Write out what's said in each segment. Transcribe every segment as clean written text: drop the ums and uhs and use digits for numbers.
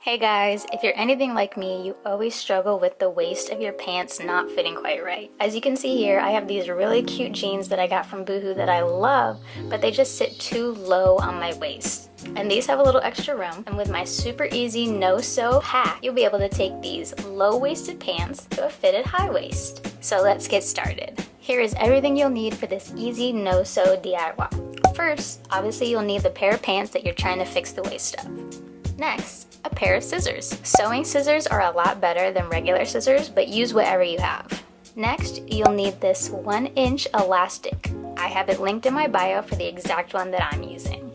Hey guys, if you're anything like me, you always struggle with the waist of your pants not fitting quite right. As you can see here, I have these really cute jeans that I got from Boohoo that I love, but they just sit too low on my waist. And these have a little extra room, and with my super easy no-sew hack, you'll be able to take these low-waisted pants to a fitted high waist. So let's get started. Here is everything you'll need for this easy no-sew DIY. First, obviously you'll need the pair of pants that you're trying to fix the waist of. Next, a pair of scissors. Sewing scissors are a lot better than regular scissors, but use whatever you have. Next, you'll need this 1-inch elastic. I have it linked in my bio for the exact one that I'm using.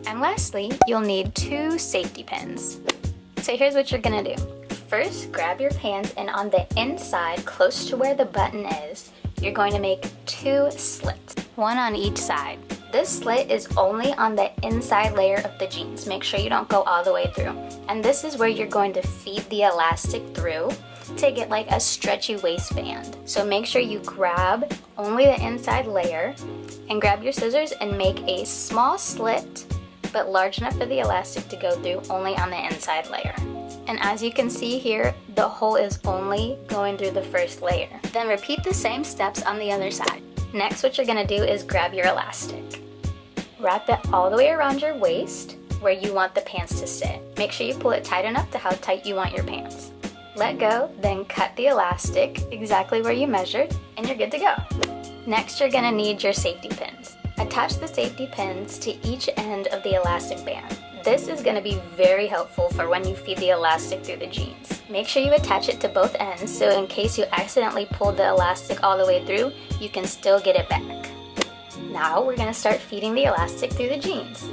And lastly, you'll need 2 safety pins. So here's what you're gonna do. First, grab your pants, and on the inside, close to where the button is, you're going to make 2 slits, one on each side. This slit is only on the inside layer of the jeans. Make sure you don't go all the way through. And this is where you're going to feed the elastic through to get like a stretchy waistband. So make sure you grab only the inside layer and grab your scissors and make a small slit, but large enough for the elastic to go through only on the inside layer. And as you can see here, the hole is only going through the first layer. Then repeat the same steps on the other side. Next, what you're gonna do is grab your elastic. Wrap it all the way around your waist where you want the pants to sit. Make sure you pull it tight enough to how tight you want your pants. Let go, then cut the elastic exactly where you measured, and you're good to go. Next, you're gonna need your safety pins. Attach the safety pins to each end of the elastic band. This is gonna be very helpful for when you feed the elastic through the jeans. Make sure you attach it to both ends, so in case you accidentally pulled the elastic all the way through, you can still get it back. Now we're gonna start feeding the elastic through the jeans.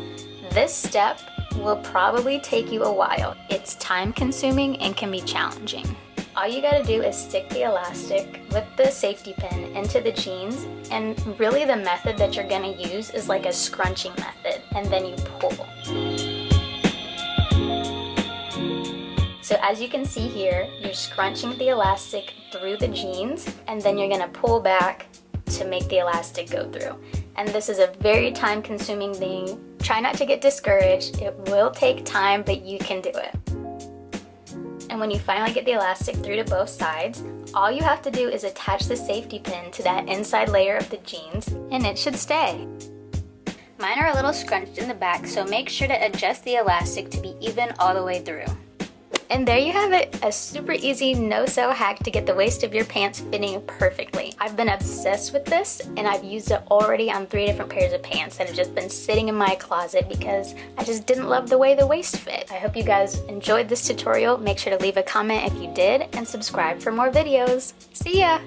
This step will probably take you a while. It's time consuming and can be challenging. All you gotta do is stick the elastic with the safety pin into the jeans, and really the method that you're gonna use is like a scrunching method, and then you pull. So as you can see here, you're scrunching the elastic through the jeans, and then you're gonna pull back to make the elastic go through. And this is a very time-consuming thing. Try not to get discouraged. It will take time, but you can do it. And when you finally get the elastic through to both sides, all you have to do is attach the safety pin to that inside layer of the jeans, and it should stay. Mine are a little scrunched in the back, so make sure to adjust the elastic to be even all the way through. And there you have it, a super easy no-sew hack to get the waist of your pants fitting perfectly. I've been obsessed with this, and I've used it already on 3 different pairs of pants that have just been sitting in my closet because I just didn't love the way the waist fit. I hope you guys enjoyed this tutorial. Make sure to leave a comment if you did, and subscribe for more videos. See ya!